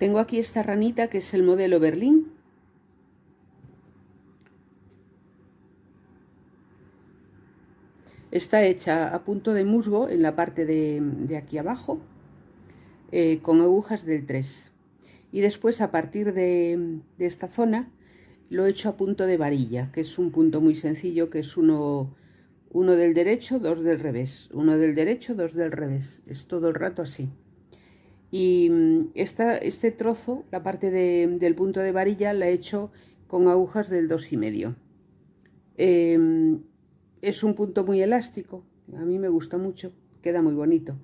Tengo aquí esta ranita que es el modelo Berlín. Está hecha a punto de musgo en la parte de aquí abajo, con agujas del 3. Y después, a partir de esta zona, lo he hecho a punto de varilla, que es un punto muy sencillo, que es uno del derecho, dos del revés, uno del derecho, dos del revés. Es todo el rato así. Y este trozo, la parte del punto de varilla, la he hecho con agujas del 2,5. Es un punto muy elástico, a mí me gusta mucho, queda muy bonito.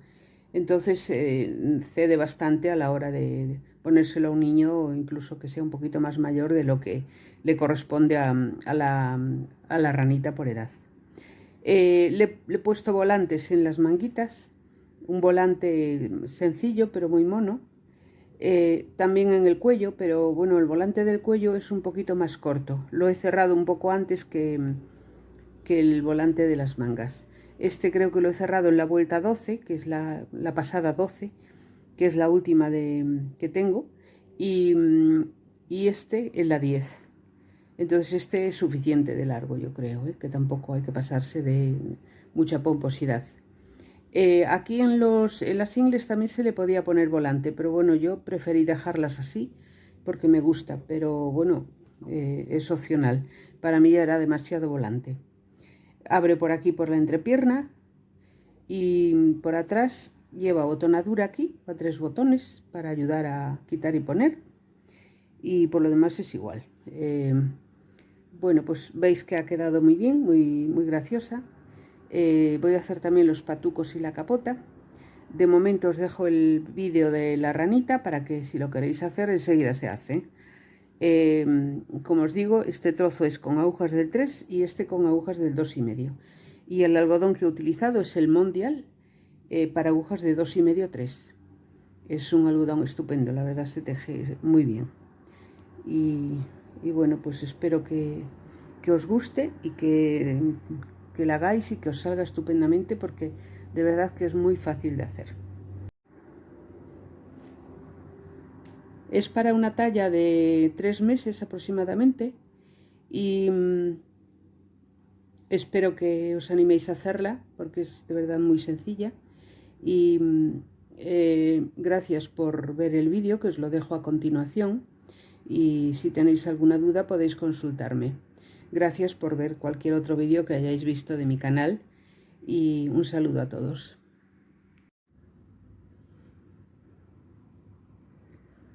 Entonces cede bastante a la hora de ponérselo a un niño, incluso que sea un poquito más mayor de lo que le corresponde a la ranita por edad. Le he puesto volantes en las manguitas, un volante sencillo pero muy mono. También en el cuello, pero bueno, el volante del cuello es un poquito más corto. Lo he cerrado un poco antes que el volante de las mangas. Este creo que lo he cerrado en la vuelta 12, que es la pasada 12, que es la última que tengo, y este en la 10. Entonces este es suficiente de largo, yo creo, que tampoco hay que pasarse de mucha pomposidad. Aquí en las ingles también se le podía poner volante, pero bueno, yo preferí dejarlas así porque me gusta, pero bueno, es opcional. Para mí ya era demasiado volante. Abre por aquí por la entrepierna y por atrás lleva botonadura aquí, a 3 botones para ayudar a quitar y poner, y por lo demás es igual. Bueno, pues veis que ha quedado muy bien, muy graciosa. Voy a hacer también los patucos y la capota. De momento os dejo el vídeo de la ranita para que si lo queréis hacer enseguida se hace. Como os digo, este trozo es con agujas del 3 y este con agujas del 2,5. Y el algodón que he utilizado es el Mondial para agujas de 2,5-3. Es un algodón estupendo, la verdad se teje muy bien. Y bueno, pues espero que os guste y que la hagáis y que os salga estupendamente, porque de verdad que es muy fácil de hacer. Es para una talla de 3 meses aproximadamente y espero que os animéis a hacerla porque es de verdad muy sencilla. Y gracias por ver el vídeo, que os lo dejo a continuación, y si tenéis alguna duda podéis consultarme. Gracias por ver cualquier otro vídeo que hayáis visto de mi canal y un saludo a todos.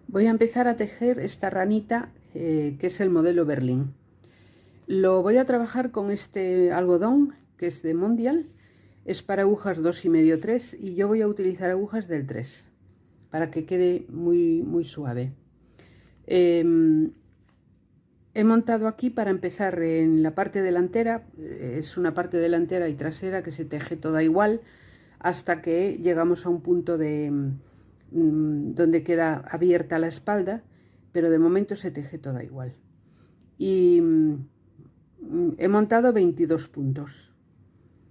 Voy a empezar a tejer esta ranita que es el modelo Berlín. Lo voy a trabajar con este algodón que es de Mondial, es para agujas 2,5-3 y yo voy a utilizar agujas del 3 para que quede muy suave. He montado aquí para empezar en la parte delantera, es una parte delantera y trasera que se teje toda igual hasta que llegamos a un punto donde queda abierta la espalda, pero de momento se teje toda igual. Y he montado 22 puntos.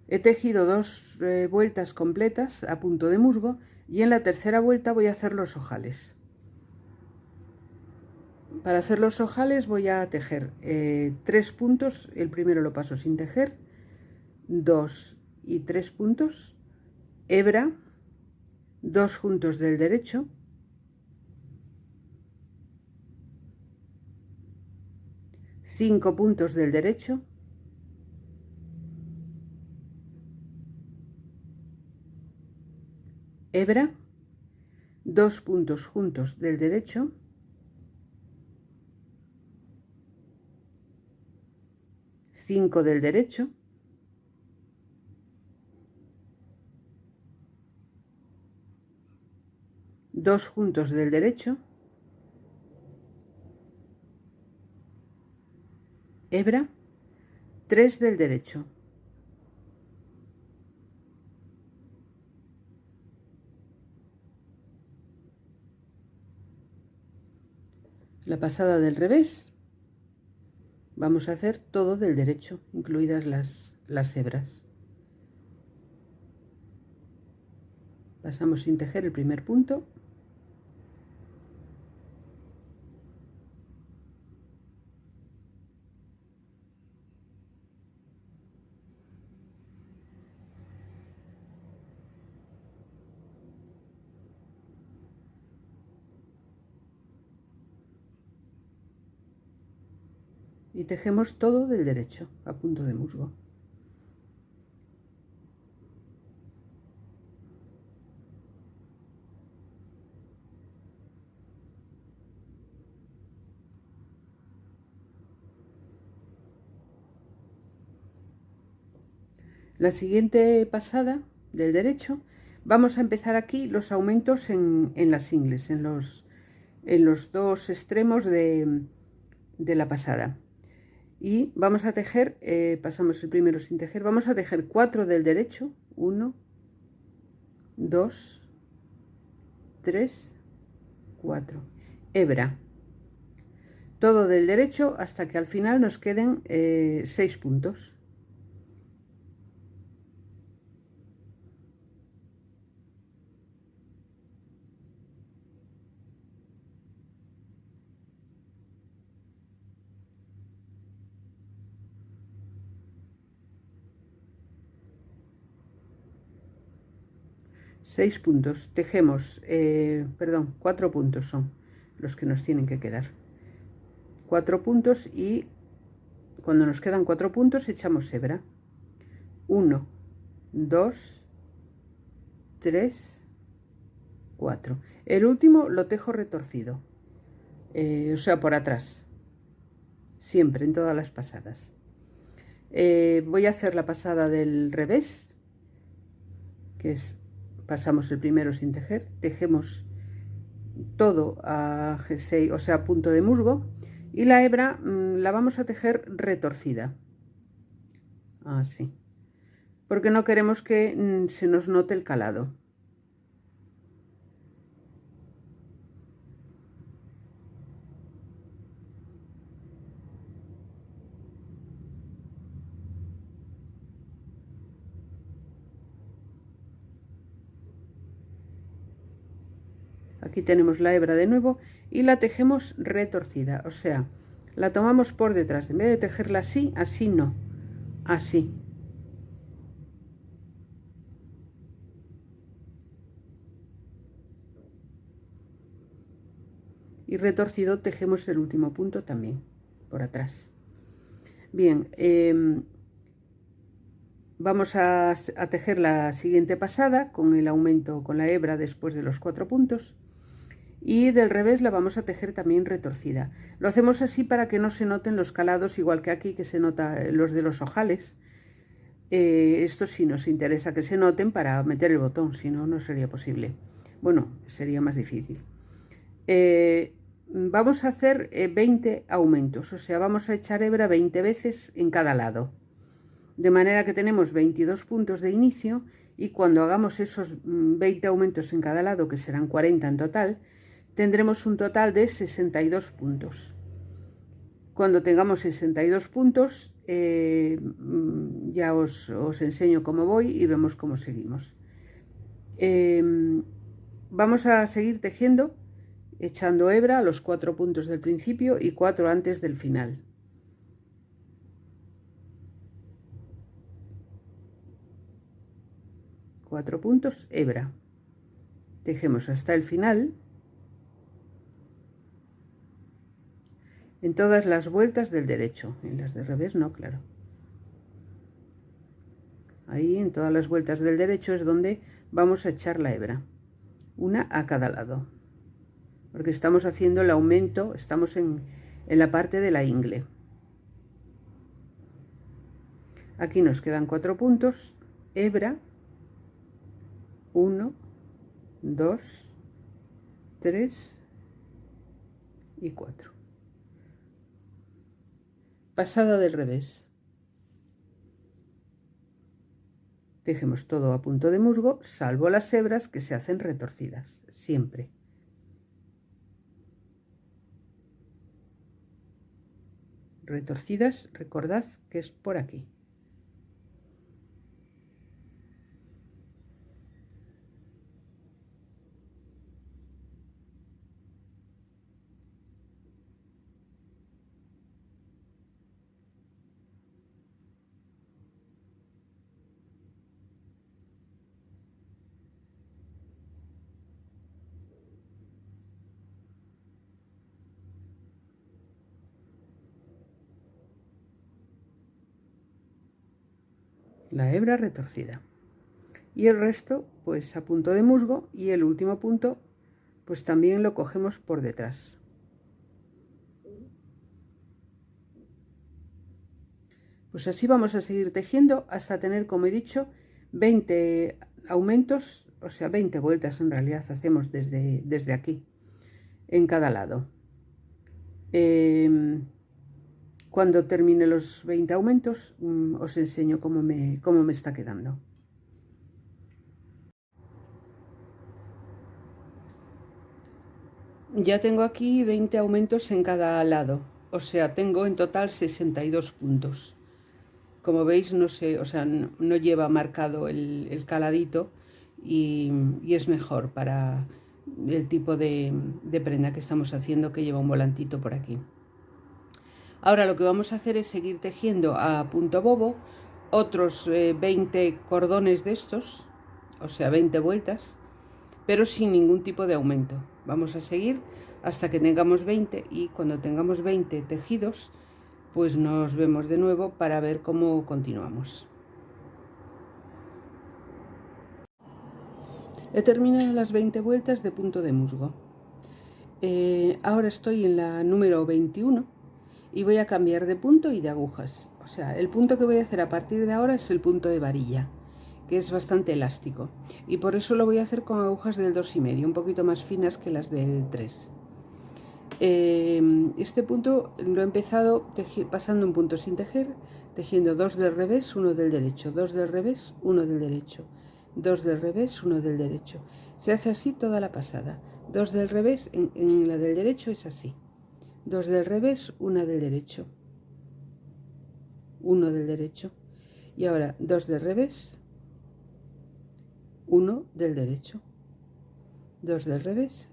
He tejido 2 vueltas completas a punto de musgo y en la tercera vuelta voy a hacer los ojales. Para hacer los ojales voy a tejer 3 puntos, el primero lo paso sin tejer, 2 y 3 puntos, hebra, 2 juntos del derecho, cinco puntos del derecho, hebra, 2 puntos juntos del derecho, cinco del derecho, dos juntos del derecho, hebra, 3 del derecho. La pasada del revés, vamos a hacer todo del derecho, incluidas las hebras. Pasamos sin tejer el primer punto, y tejemos todo del derecho a punto de musgo. La siguiente pasada del derecho vamos a empezar aquí los aumentos en las ingles, en los dos extremos de la pasada, y vamos a tejer, pasamos el primero sin tejer, vamos a tejer 4 del derecho, 1, 2, 3, 4, hebra, todo del derecho hasta que al final nos queden 6 puntos. 6 puntos, tejemos, perdón, 4 puntos son los que nos tienen que quedar. 4 puntos, y cuando nos quedan 4 puntos echamos hebra. 1, 2, 3, 4. El último lo tejo retorcido, o sea, por atrás, siempre en todas las pasadas. Voy a hacer la pasada del revés, que es, pasamos el primero sin tejer, tejemos todo a G6, o sea, a punto de musgo, y la hebra la vamos a tejer retorcida, así, porque no queremos que se nos note el calado. Aquí tenemos la hebra de nuevo y la tejemos retorcida, o sea, la tomamos por detrás, en vez de tejerla así, así no, así. Y retorcido tejemos el último punto también, por atrás. Bien, vamos a tejer la siguiente pasada con el aumento, con la hebra después de los 4 puntos. Y del revés la vamos a tejer también retorcida. Lo hacemos así para que no se noten los calados, igual que aquí, que se nota los de los ojales. Esto sí nos interesa que se noten para meter el botón, si no, no sería posible. Bueno, sería más difícil. Vamos a hacer 20 aumentos, o sea, vamos a echar hebra 20 veces en cada lado. De manera que tenemos 22 puntos de inicio, y cuando hagamos esos 20 aumentos en cada lado, que serán 40 en total, tendremos un total de 62 puntos. Cuando tengamos 62 puntos, ya os enseño cómo voy y vemos cómo seguimos. Vamos a seguir tejiendo, echando hebra a los 4 puntos del principio y 4 antes del final. Cuatro puntos, hebra. Tejemos hasta el final, en todas las vueltas del derecho, en las de revés no, claro. Ahí en todas las vueltas del derecho es donde vamos a echar la hebra, una a cada lado, porque estamos haciendo el aumento, estamos en la parte de la ingle. Aquí nos quedan 4 puntos, hebra, 1, 2, 3 y 4. Pasada del revés. Tejemos todo a punto de musgo, salvo las hebras que se hacen retorcidas, siempre. Retorcidas, recordad que es por aquí. la hebra retorcida. Y el resto pues a punto de musgo, y el último punto pues también lo cogemos por detrás. Pues así vamos a seguir tejiendo hasta tener, como he dicho, 20 aumentos, o sea 20 vueltas en realidad hacemos desde aquí en cada lado. Cuando termine los 20 aumentos os enseño cómo me está quedando. Ya tengo aquí 20 aumentos en cada lado, o sea, tengo en total 62 puntos. Como veis, no sé, o sea, no lleva marcado el caladito y es mejor para el tipo de prenda que estamos haciendo, que lleva un volantito por aquí. Ahora lo que vamos a hacer es seguir tejiendo a punto bobo otros 20 cordones de estos, o sea, 20 vueltas, pero sin ningún tipo de aumento. Vamos a seguir hasta que tengamos 20, y cuando tengamos 20 tejidos, pues nos vemos de nuevo para ver cómo continuamos. He terminado las 20 vueltas de punto de musgo. Ahora estoy en la número 21 y voy a cambiar de punto y de agujas. O sea, el punto que voy a hacer a partir de ahora es el punto de varilla, que es bastante elástico, y por eso lo voy a hacer con agujas del 2,5, un poquito más finas que las del 3. Este punto lo he empezado pasando un punto sin tejer, tejiendo 2 del revés, 1 del derecho, 2 del revés, 1 del derecho, 2 del revés, 1 del derecho. Se hace así toda la pasada. 2 del revés, en la del derecho es así. 2 del revés, 1 del derecho, 1 del derecho. Y ahora 2 del revés, 1 del derecho, 2 del revés,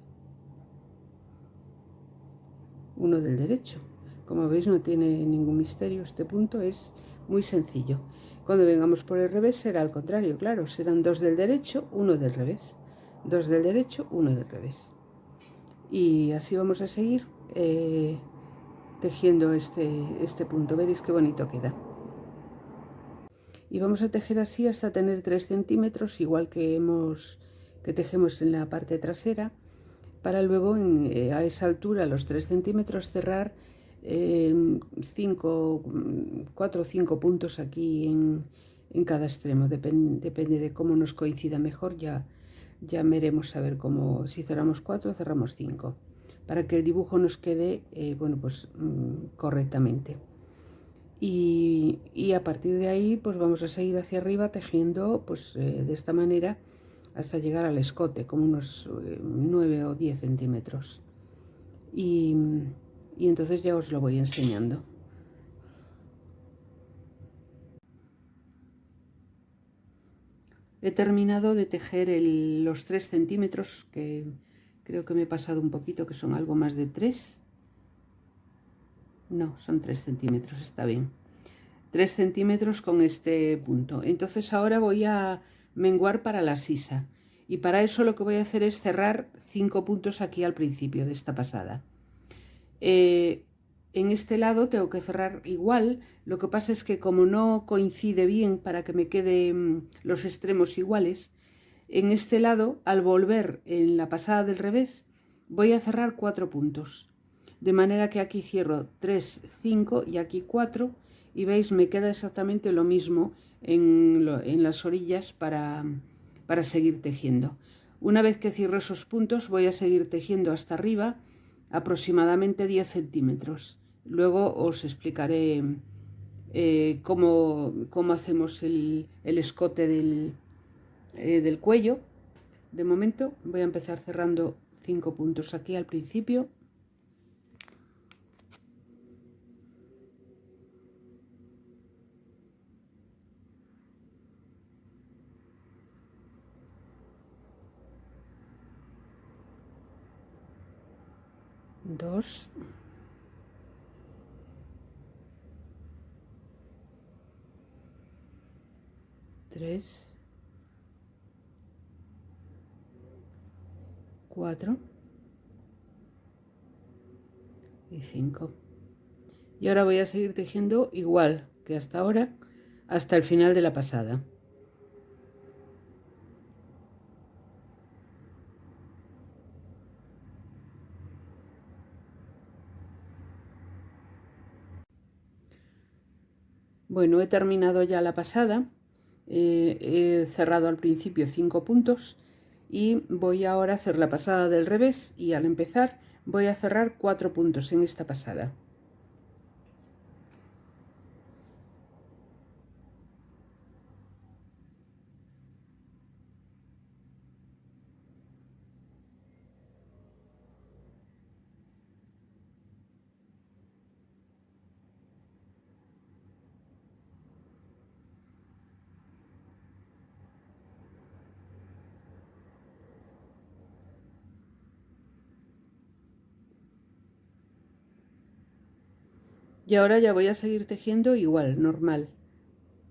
1 del derecho. Como veis, no tiene ningún misterio, este punto es muy sencillo. Cuando vengamos por el revés será al contrario, claro, serán 2 del derecho, 1 del revés, 2 del derecho, 1 del revés. Y así vamos a seguir tejiendo este punto. Veréis qué bonito queda. Y vamos a tejer así hasta tener 3 centímetros, igual que tejemos en la parte trasera, para luego a esa altura, los 3 centímetros, cerrar 4 o 5 puntos aquí en cada extremo. Depende de cómo nos coincida mejor, ya veremos a ver cómo, si cerramos 4 o cerramos 5, para que el dibujo nos quede bueno, pues correctamente. Y a partir de ahí pues vamos a seguir hacia arriba tejiendo pues de esta manera hasta llegar al escote, como unos 9 o 10 centímetros. Y entonces ya os lo voy enseñando. He terminado de tejer los 3 centímetros, que creo que me he pasado un poquito, que son algo más de 3. No, son 3 centímetros, está bien. 3 centímetros con este punto. Entonces ahora voy a menguar para la sisa, y para eso lo que voy a hacer es cerrar 5 puntos aquí al principio de esta pasada. En este lado tengo que cerrar igual, lo que pasa es que como no coincide bien para que me queden los extremos iguales, en este lado, al volver en la pasada del revés, voy a cerrar 4 puntos, de manera que aquí cierro 3, 5 y aquí 4, y veis, me queda exactamente lo mismo en las orillas para seguir tejiendo. Una vez que cierro esos puntos, voy a seguir tejiendo hasta arriba aproximadamente 10 centímetros. Luego os explicaré cómo hacemos el escote del cuello. De momento voy a empezar cerrando 5 puntos aquí al principio. Dos. Tres. 4 y 5. Y ahora voy a seguir tejiendo igual que hasta ahora hasta el final de la pasada. Bueno, he terminado ya la pasada, he cerrado al principio 5 puntos y voy ahora a hacer la pasada del revés, y al empezar voy a cerrar 4 puntos en esta pasada. Y ahora ya voy a seguir tejiendo igual, normal.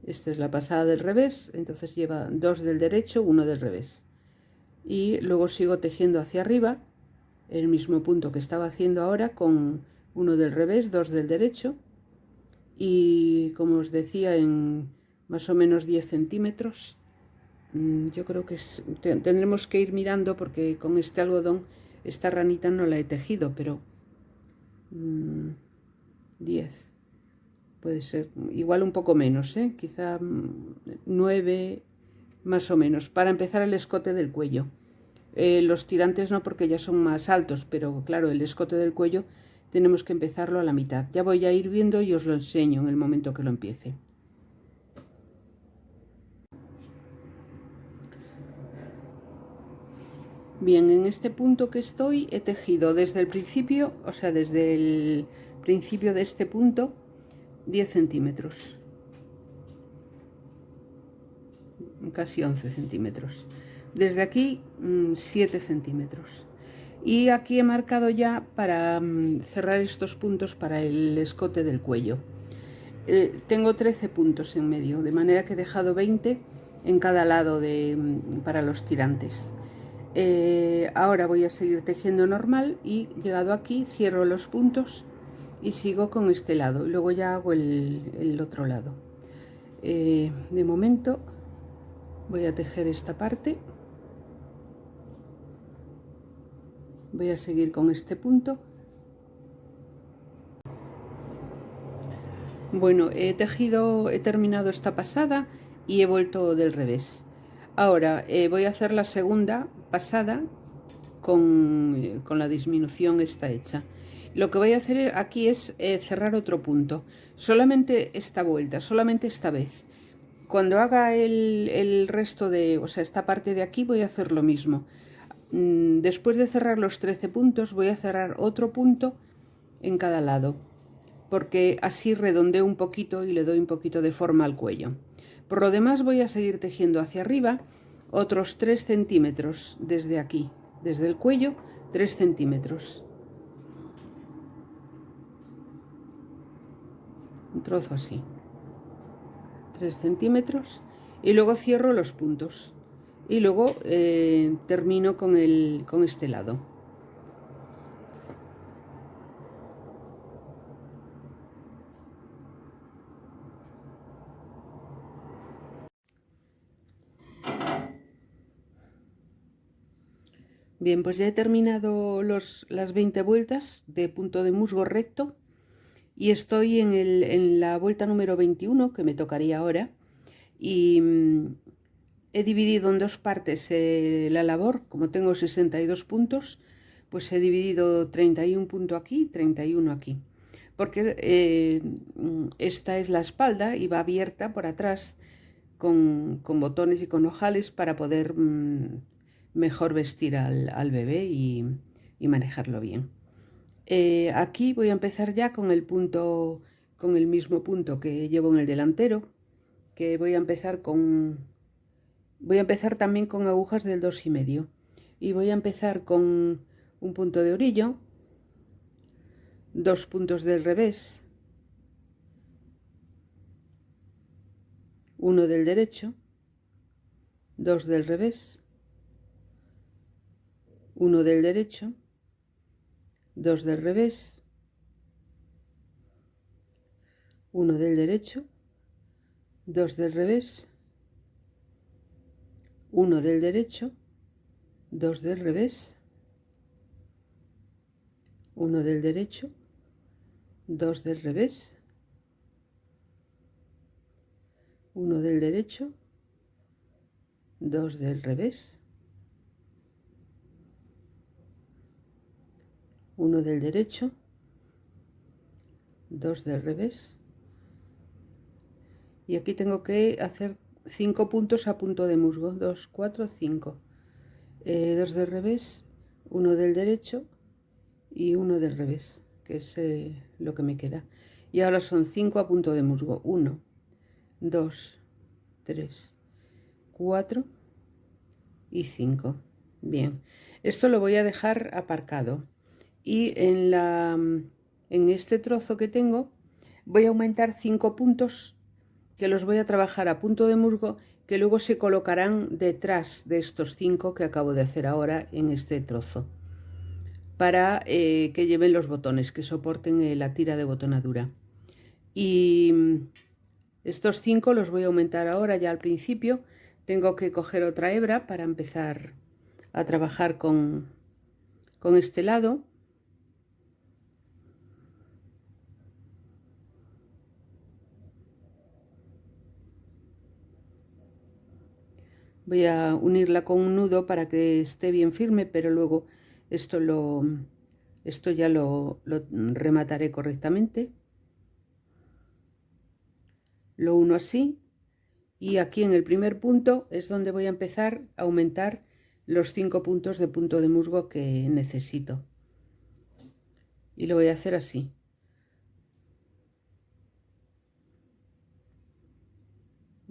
Esta es la pasada del revés, entonces lleva 2 del derecho, 1 del revés. Y luego sigo tejiendo hacia arriba, el mismo punto que estaba haciendo ahora, con 1 del revés, 2 del derecho. Y como os decía, en más o menos 10 centímetros. Yo creo que tendremos que ir mirando, porque con este algodón, esta ranita no la he tejido, pero 10. Puede ser, igual un poco menos, quizá 9 más o menos, para empezar el escote del cuello. Los tirantes no, porque ya son más altos, pero claro, el escote del cuello tenemos que empezarlo a la mitad. Ya voy a ir viendo y os lo enseño en el momento que lo empiece. Bien, en este punto que estoy he tejido desde el principio, o sea, desde el principio de este punto, 10 centímetros, casi 11 centímetros. Desde aquí 7 centímetros. Y aquí he marcado ya para cerrar estos puntos para el escote del cuello. Tengo 13 puntos en medio, de manera que he dejado 20 en cada lado para los tirantes. Ahora voy a seguir tejiendo normal, y llegado aquí cierro los puntos y sigo con este lado, y luego ya hago el otro lado. De momento voy a tejer esta parte, voy a seguir con este punto. Bueno, he terminado esta pasada y he vuelto del revés. Ahora voy a hacer la segunda pasada con la disminución está hecha. Lo que voy a hacer aquí es cerrar otro punto, solamente esta vuelta, solamente esta vez. Cuando haga el resto o sea, esta parte de aquí, voy a hacer lo mismo. Después de cerrar los 13 puntos, voy a cerrar otro punto en cada lado, porque así redondeo un poquito y le doy un poquito de forma al cuello. Por lo demás, voy a seguir tejiendo hacia arriba otros 3 centímetros desde aquí, desde el cuello, 3 centímetros. Un trozo así. 3 centímetros. Y luego cierro los puntos. Y luego termino con este lado. Bien, pues ya he terminado las 20 vueltas de punto de musgo recto, y estoy en la vuelta número 21, que me tocaría ahora, y he dividido en dos partes la labor. Como tengo 62 puntos, pues he dividido 31 puntos aquí, 31 aquí, porque esta es la espalda y va abierta por atrás con botones y con ojales, para poder mejor vestir al bebé y manejarlo bien. Aquí voy a empezar ya con el mismo punto que llevo en el delantero, que voy a empezar también con agujas del 2,5, y voy a empezar con un punto de orillo, 2 puntos del revés, 1 del derecho, 2 del revés, 1 del derecho, 2 del revés, 1 del derecho, 2 del revés, 1 del derecho, 2 del revés, 1 del derecho, 2 del revés, 1 del derecho, 2 del revés, 1 del derecho, 2 del revés, y aquí tengo que hacer 5 puntos a punto de musgo, 2, 4, 5, 2 del revés, 1 del derecho y 1 del revés, que es lo que me queda. Y ahora son 5 a punto de musgo, 1, 2, 3, 4 y 5. Bien, esto lo voy a dejar aparcado, y en este trozo que tengo voy a aumentar 5 puntos que los voy a trabajar a punto de musgo, que luego se colocarán detrás de estos 5 que acabo de hacer ahora en este trozo, para que lleven los botones, que soporten la tira de botonadura. Y estos 5 los voy a aumentar ahora. Ya al principio tengo que coger otra hebra para empezar a trabajar con este lado. Voy a unirla con un nudo para que esté bien firme, pero luego esto ya lo remataré correctamente. Lo uno así, y aquí en el primer punto es donde voy a empezar a aumentar los 5 puntos de punto de musgo que necesito, y lo voy a hacer así.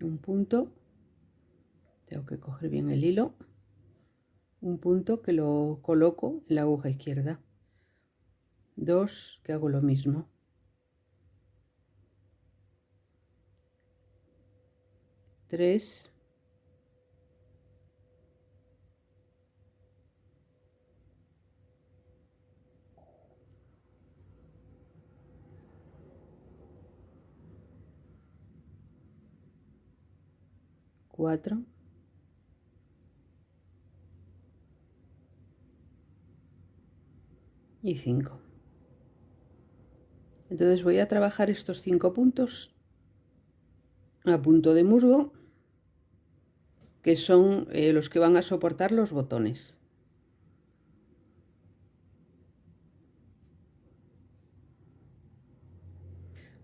Un punto, tengo que coger bien el hilo, un punto que lo coloco en la aguja izquierda, 2 que hago lo mismo, 3, 4 y 5. Entonces voy a trabajar estos 5 puntos a punto de musgo, que son los que van a soportar los botones.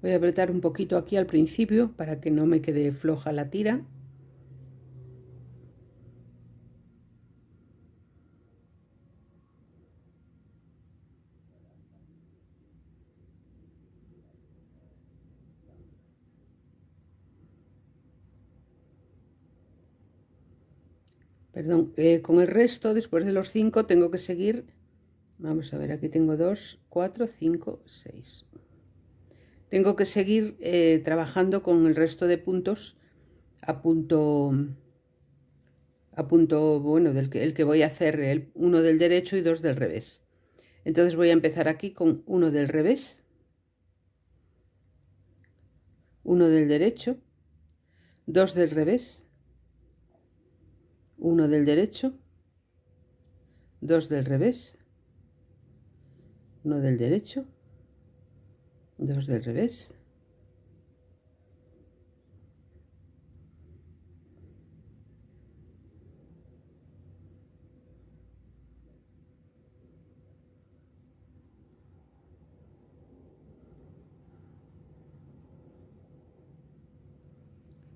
Voy a apretar un poquito aquí al principio para que no me quede floja la tira. Perdón, con el resto, después de los 5, tengo que seguir. Vamos a ver, aquí tengo 2, 4, 5, 6. Tengo que seguir trabajando con el resto de puntos a punto, bueno, el que voy a hacer, uno del derecho y 2 del revés. Entonces voy a empezar aquí con 1 del revés, 1 del derecho, 2 del revés, 1 del derecho, 2 del revés, 1 del derecho, 2 del revés,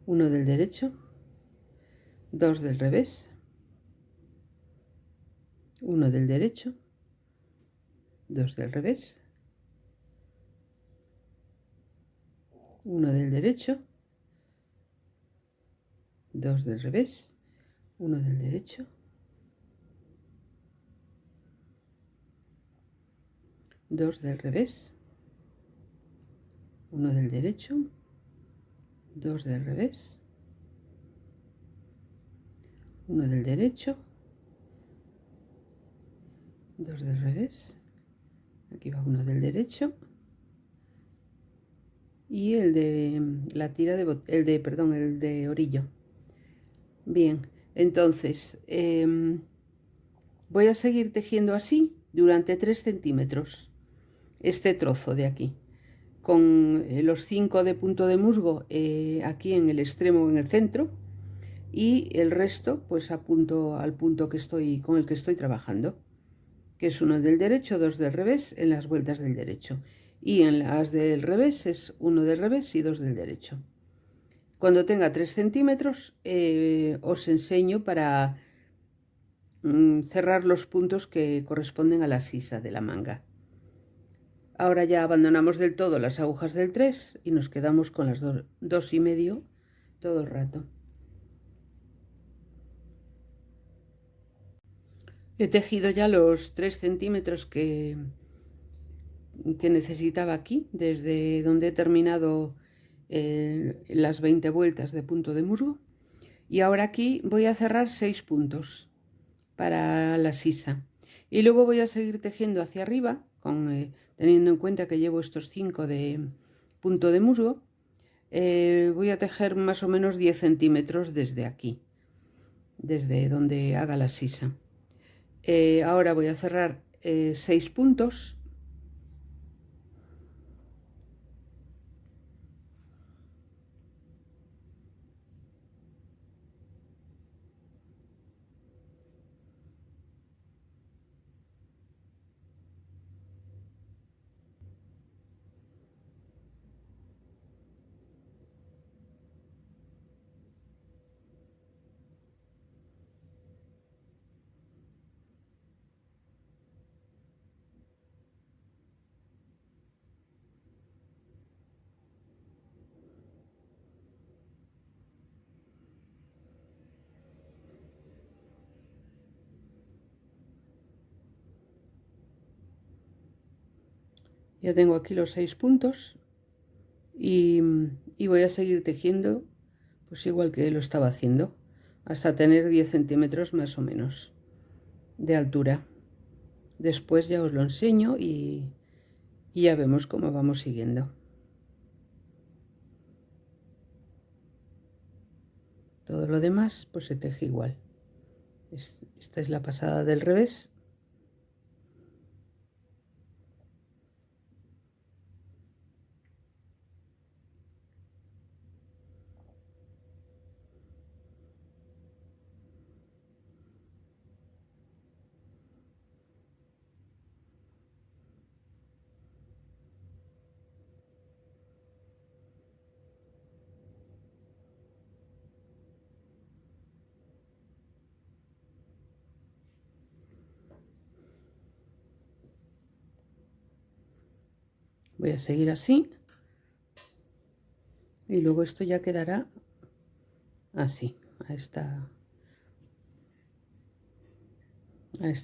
1 del derecho, 2 del revés, 1 del derecho, 2 del revés, 1 del derecho, 2 del revés, 1 del derecho, 2 del revés, 1 del derecho, 2 del revés, 1 del derecho, 2 del revés, aquí va 1 del derecho, y el de la tira de el de orillo. Bien, entonces voy a seguir tejiendo así durante 3 centímetros este trozo de aquí, con los 5 de punto de musgo aquí en el extremo, en el centro, y el resto pues apunto al punto con el que estoy trabajando, que es uno del derecho, 2 del revés en las vueltas del derecho, y en las del revés es 1 del revés y 2 del derecho. Cuando tenga 3 centímetros os enseño para cerrar los puntos que corresponden a la sisa de la manga. Ahora ya abandonamos del todo las agujas del 3 y nos quedamos con las 2,5 todo el rato. He tejido ya los 3 centímetros que necesitaba aquí, desde donde he terminado las 20 vueltas de punto de musgo. Y ahora aquí voy a cerrar 6 puntos para la sisa. Y luego voy a seguir tejiendo hacia arriba, teniendo en cuenta que llevo estos 5 de punto de musgo. Voy a tejer más o menos 10 centímetros desde aquí, desde donde haga la sisa. Ahora voy a cerrar 6 puntos. Ya tengo aquí los 6 puntos y voy a seguir tejiendo pues igual que lo estaba haciendo, hasta tener 10 centímetros más o menos de altura. Después ya os lo enseño y ya vemos cómo vamos siguiendo. Todo lo demás pues se teje igual. Esta es la pasada del revés. Voy a seguir así y luego esto ya quedará así, a esta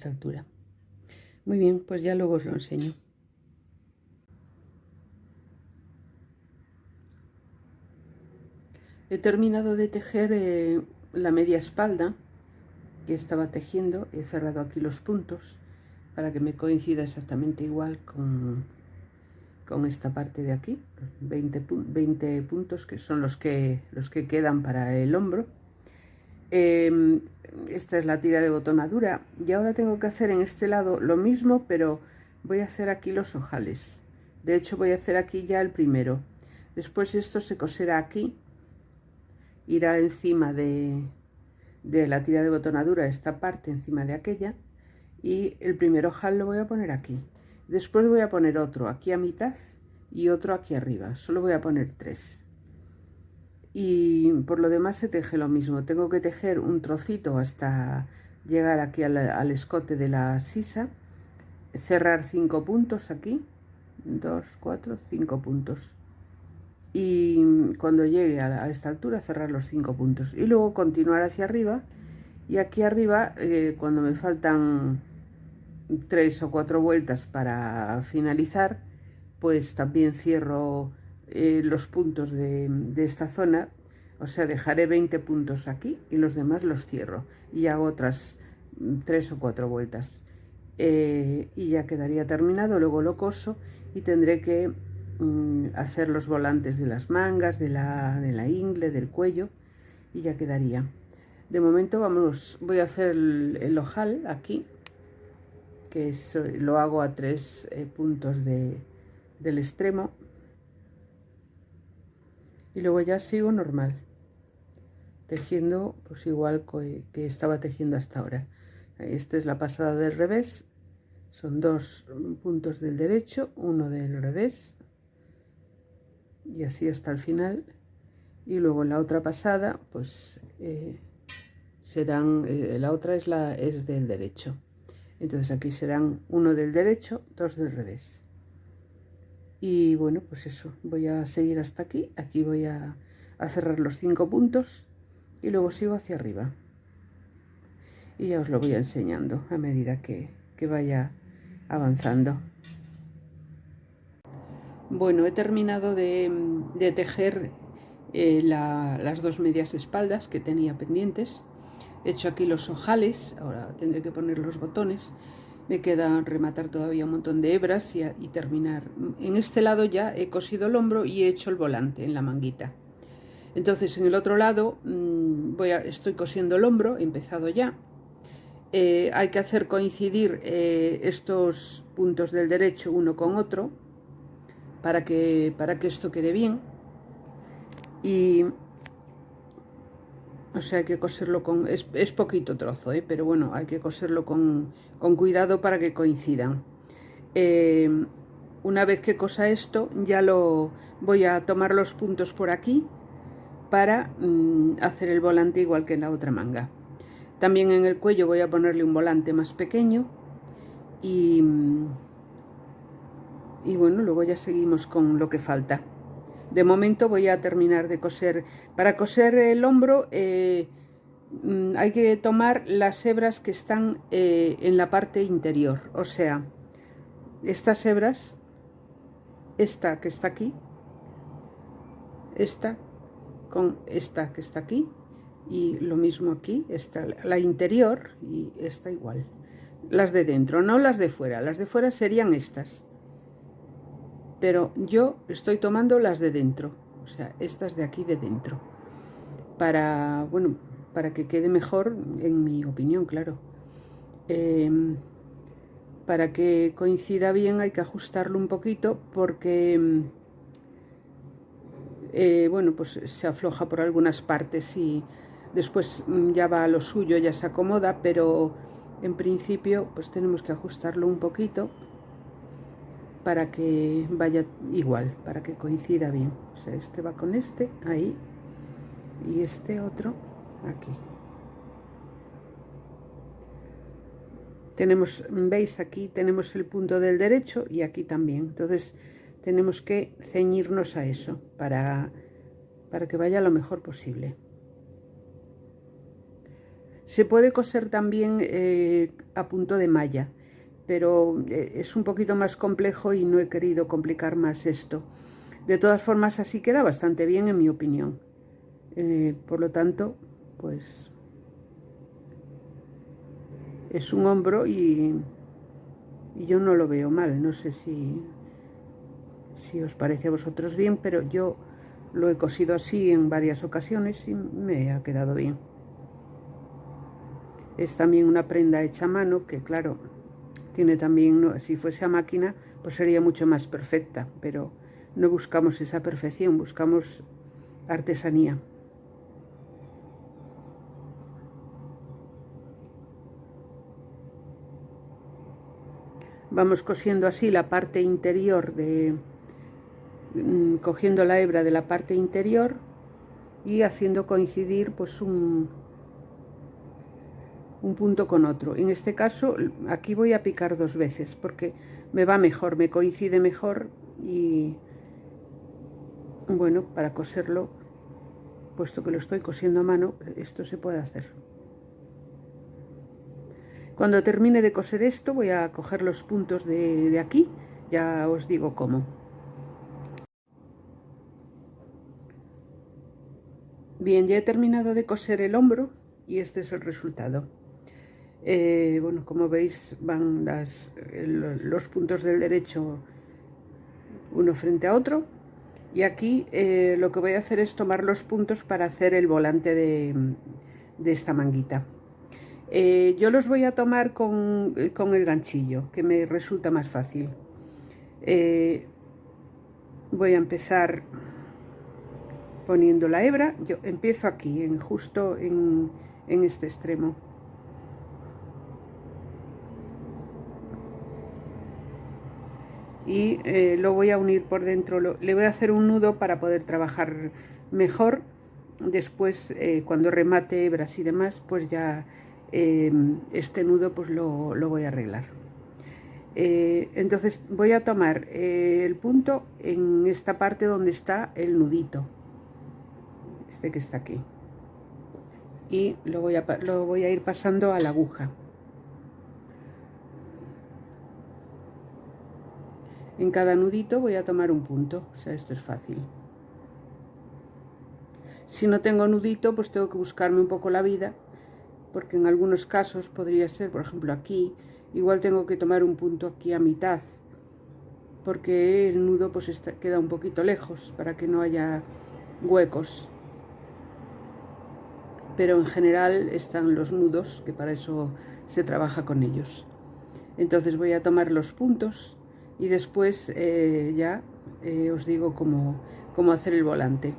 altura. Muy bien, pues ya luego os lo enseño. He terminado de tejer la media espalda que estaba tejiendo. He cerrado aquí los puntos para que me coincida exactamente igual con esta parte de aquí, 20 puntos que son los que quedan para el hombro. Esta es la tira de botonadura y ahora tengo que hacer en este lado lo mismo, pero voy a hacer aquí los ojales. De hecho voy a hacer aquí ya el primero. Después esto se coserá aquí, irá encima de la tira de botonadura, esta parte encima de aquella, y el primer ojal lo voy a poner aquí. Después voy a poner otro aquí a mitad y otro aquí arriba. Solo voy a poner 3. Y por lo demás se teje lo mismo. Tengo que tejer un trocito hasta llegar aquí al escote de la sisa, cerrar 5 puntos aquí, 2, 4, 5 puntos. Y cuando llegue a esta altura cerrar los 5 puntos y luego continuar hacia arriba. Y aquí arriba, cuando me faltan 3 o 4 vueltas para finalizar, pues también cierro los puntos de esta zona. O sea, dejaré 20 puntos aquí y los demás los cierro y hago otras 3 o 4 vueltas y ya quedaría terminado. Luego lo coso y tendré que hacer los volantes de las mangas, de la ingle, del cuello, y ya quedaría. De momento voy a hacer el ojal aquí, que lo hago a 3 puntos del extremo, y luego ya sigo normal, tejiendo pues igual que estaba tejiendo hasta ahora. Esta es la pasada del revés, son 2 puntos del derecho, uno del revés, y así hasta el final. Y luego la otra pasada pues serán, la otra es del derecho, entonces aquí serán uno del derecho, 2 del revés. Y bueno, pues eso, voy a seguir hasta aquí. Aquí voy a cerrar los 5 puntos y luego sigo hacia arriba. Y ya os lo voy enseñando a medida que vaya avanzando. Bueno, he terminado de tejer las 2 medias espaldas que tenía pendientes. He hecho aquí los ojales, ahora tendré que poner los botones. Me queda rematar todavía un montón de hebras y terminar. En este lado ya he cosido el hombro y he hecho el volante en la manguita. Entonces en el otro lado estoy cosiendo el hombro, he empezado ya. Hay que hacer coincidir estos puntos del derecho uno con otro para que esto quede bien. Y o sea, hay que coserlo con... Es poquito trozo, pero bueno, hay que coserlo con cuidado para que coincidan. Una vez que cosa esto, ya voy a tomar los puntos por aquí para hacer el volante igual que en la otra manga. También en el cuello voy a ponerle un volante más pequeño y bueno, luego ya seguimos con lo que falta. De momento voy a terminar de coser. Para coser el hombro hay que tomar las hebras que están en la parte interior. O sea, estas hebras, esta que está aquí, esta con esta que está aquí, y lo mismo aquí, esta, la interior, y esta igual. Las de dentro, no las de fuera. Las de fuera serían estas. Pero yo estoy tomando las de dentro, o sea, estas de aquí de dentro, para, bueno, para que quede mejor, en mi opinión, claro. Para que coincida bien hay que ajustarlo un poquito porque, bueno, pues se afloja por algunas partes y después ya va a lo suyo, ya se acomoda, pero en principio pues tenemos que ajustarlo un poquito para que vaya igual, para que coincida bien. O sea, este va con este, ahí, y este otro, aquí. Tenemos, veis, aquí tenemos el punto del derecho y aquí también. Entonces tenemos que ceñirnos a eso para que vaya lo mejor posible. Se puede coser también a punto de malla, pero es un poquito más complejo y no he querido complicar más esto. De todas formas, así queda bastante bien, en mi opinión. Por lo tanto, pues es un hombro y yo no lo veo mal. No sé si os parece a vosotros bien, pero yo lo he cosido así en varias ocasiones y me ha quedado bien. Es también una prenda hecha a mano que, claro, tiene también, si fuese a máquina, pues sería mucho más perfecta, pero no buscamos esa perfección, buscamos artesanía. Vamos cosiendo así la parte interior cogiendo la hebra de la parte interior y haciendo coincidir pues un punto con otro. En este caso aquí voy a picar 2 veces porque me va mejor, me coincide mejor y bueno, para coserlo, puesto que lo estoy cosiendo a mano, esto se puede hacer. Cuando termine de coser esto voy a coger los puntos de aquí, ya os digo cómo. Bien, ya he terminado de coser el hombro y este es el resultado. Bueno, como veis van los puntos del derecho uno frente a otro. Y aquí lo que voy a hacer es tomar los puntos para hacer el volante de esta manguita. Yo los voy a tomar con el ganchillo, que me resulta más fácil. Voy a empezar poniendo la hebra. Yo empiezo aquí, justo en este extremo. Y lo voy a unir por dentro. Le voy a hacer un nudo para poder trabajar mejor. Después, cuando remate hebras y demás, pues ya este nudo pues lo voy a arreglar. Entonces voy a tomar el punto en esta parte donde está el nudito, este que está aquí, y lo voy a ir pasando a la aguja. En cada nudito voy a tomar un punto, o sea, esto es fácil. Si no tengo nudito, pues tengo que buscarme un poco la vida, porque en algunos casos podría ser, por ejemplo aquí, igual tengo que tomar un punto aquí a mitad, porque el nudo pues queda un poquito lejos para que no haya huecos. Pero en general están los nudos, que para eso se trabaja con ellos. Entonces voy a tomar los puntos y después ya os digo cómo hacer el volante.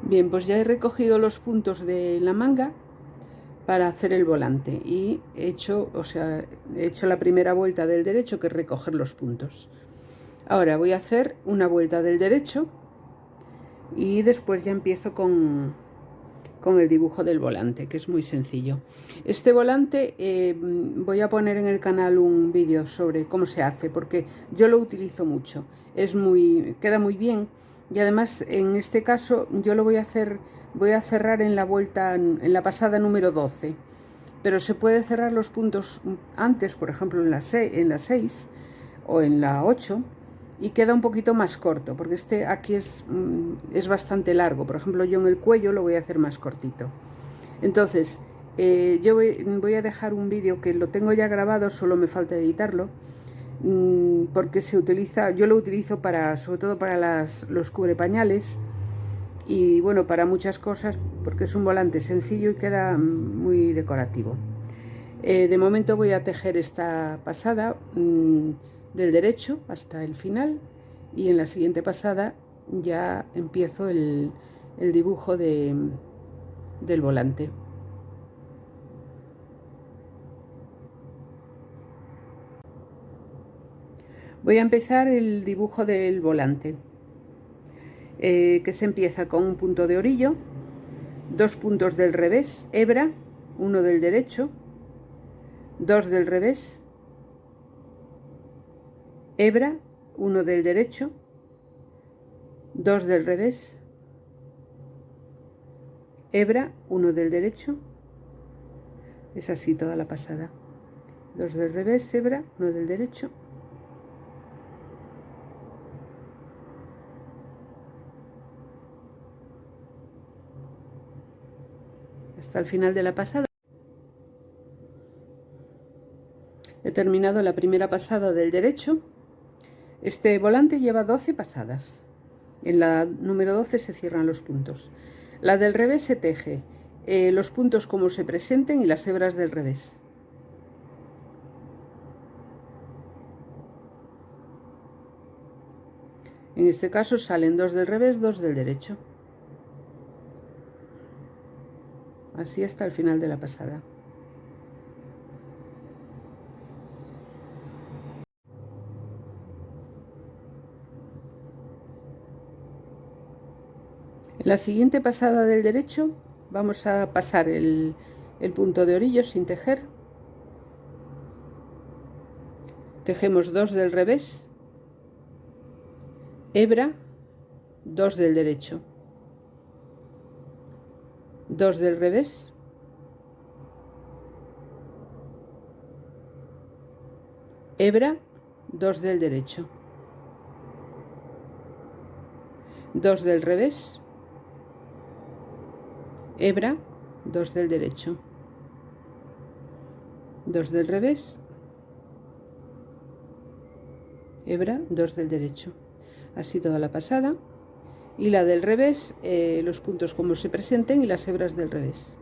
Bien, pues ya he recogido los puntos de la manga para hacer el volante y he hecho la primera vuelta del derecho, que es recoger los puntos. Ahora voy a hacer una vuelta del derecho y después ya empiezo con el dibujo del volante, que es muy sencillo. Este volante voy a poner en el canal un vídeo sobre cómo se hace, porque yo lo utilizo mucho. Queda muy bien, y además en este caso yo lo voy a cerrar en la pasada número 12, pero se puede cerrar los puntos antes, por ejemplo en la 6 o en la 8, y queda un poquito más corto, porque este aquí es bastante largo. Por ejemplo, yo en el cuello lo voy a hacer más cortito. Entonces, yo voy a dejar un vídeo que lo tengo ya grabado, solo me falta editarlo, porque yo lo utilizo sobre todo para los cubrepañales y bueno, para muchas cosas, porque es un volante sencillo y queda muy decorativo. De momento voy a tejer esta pasada del derecho hasta el final, y en la siguiente pasada ya empiezo el dibujo del volante. Voy a empezar el dibujo del volante, que se empieza con un punto de orillo, 2 puntos del revés, hebra, 1 del derecho, 2 del revés, hebra, 1 del derecho, 2 del revés, hebra, 1 del derecho. Es así toda la pasada. 2 del revés, hebra, 1 del derecho. Hasta el final de la pasada. He terminado la primera pasada del derecho. Este volante lleva 12 pasadas. En la número 12 se cierran los puntos. La del revés se teje los puntos como se presenten y las hebras del revés. En este caso salen 2 del revés, 2 del derecho. Así hasta el final de la pasada. En la siguiente pasada del derecho vamos a pasar el punto de orillo sin tejer. Tejemos 2 del revés, hebra, 2 del derecho, 2 del revés, hebra, 2 del derecho, 2 del revés, hebra, 2 del derecho. 2 del revés, hebra, 2 del derecho. Así toda la pasada. Y la del revés, los puntos como se presenten y las hebras del revés.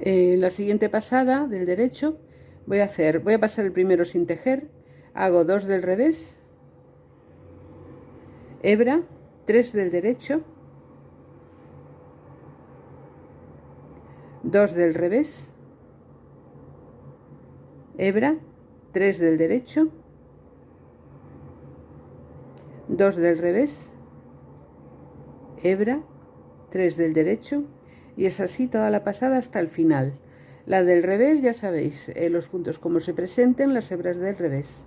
La siguiente pasada del derecho voy a pasar el primero sin tejer, hago 2 del revés, hebra, 3 del derecho, 2 del revés, hebra, 3 del derecho, 2 del revés, hebra, 3 del derecho, y es así toda la pasada hasta el final. La del revés, ya sabéis, los puntos como se presenten, las hebras del revés.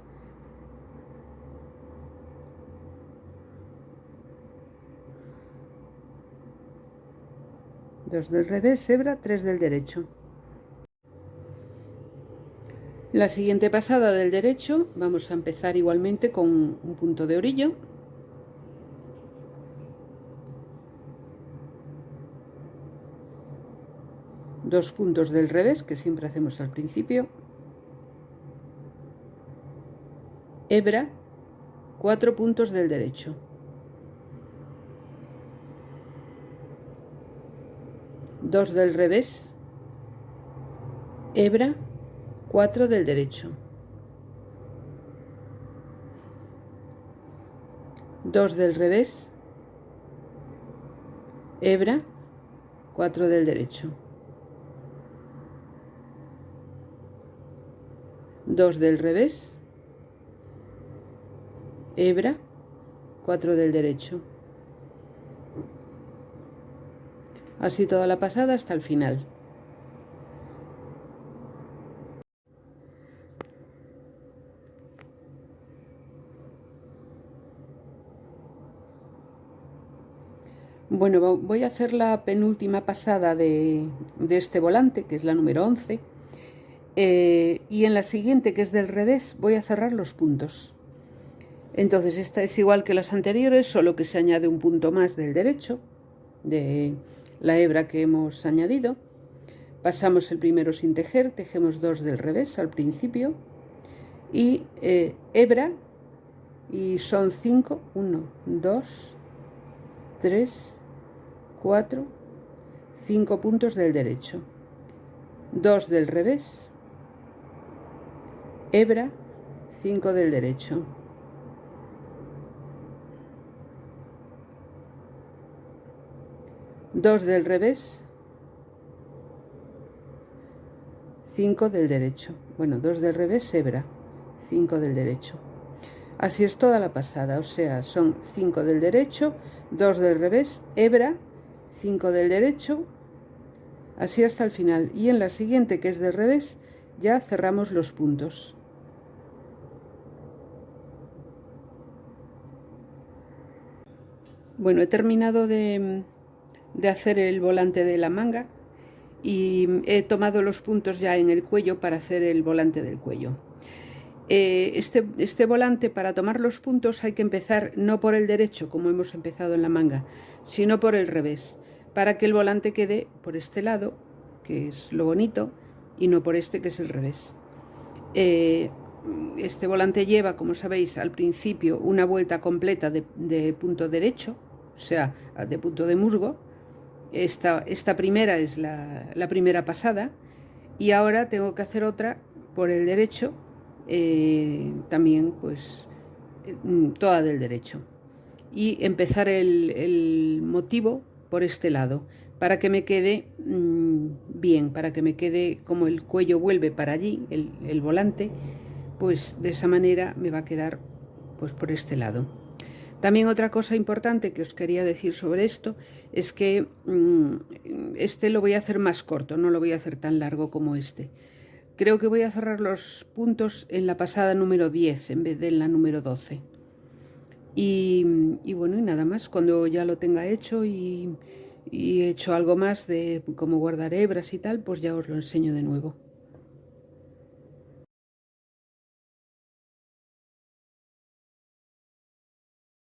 Dos del revés, hebra, 3 del derecho. La siguiente pasada del derecho vamos a empezar igualmente con un punto de orillo. Dos puntos del revés que siempre hacemos al principio, hebra, 4 puntos del derecho, 2 del revés, hebra, 4 del derecho, 2 del revés, hebra, 4 del derecho, 2 del revés, hebra, 4 del derecho. Así toda la pasada hasta el final. Bueno, voy a hacer la penúltima pasada de este volante, que es la número 11. Y en la siguiente, que es del revés, voy a cerrar los puntos. Entonces esta es igual que las anteriores, solo que se añade un punto más del derecho, de la hebra que hemos añadido. Pasamos el primero sin tejer, tejemos 2 del revés al principio y hebra, y son 5, 1, 2, 3, 4, 5 puntos del derecho, 2 del revés, hebra, 5 del derecho, 2 del revés, 5 del derecho, bueno, 2 del revés, hebra, 5 del derecho. Así es toda la pasada, o sea, son 5 del derecho, 2 del revés, hebra, 5 del derecho, así hasta el final. Y en la siguiente, que es del revés, ya cerramos los puntos. Bueno, he terminado de hacer el volante de la manga y he tomado los puntos ya en el cuello para hacer el volante del cuello. Este volante, para tomar los puntos hay que empezar no por el derecho como hemos empezado en la manga, sino por el revés, para que el volante quede por este lado, que es lo bonito, y no por este, que es el revés. Este volante lleva, como sabéis, al principio una vuelta completa de punto derecho, o sea, de punto de musgo. Esta primera es la primera pasada, y ahora tengo que hacer otra por el derecho, también pues toda del derecho, y empezar el motivo por este lado para que me quede bien, para que me quede como el cuello vuelve para allí, el volante, pues de esa manera me va a quedar pues por este lado. También otra cosa importante que os quería decir sobre esto es que este lo voy a hacer más corto, no lo voy a hacer tan largo como este. Creo que voy a cerrar los puntos en la pasada número 10 en vez de en la número 12. Y bueno, y nada más, cuando ya lo tenga hecho y he hecho algo más de cómo guardar hebras y tal, pues ya os lo enseño de nuevo.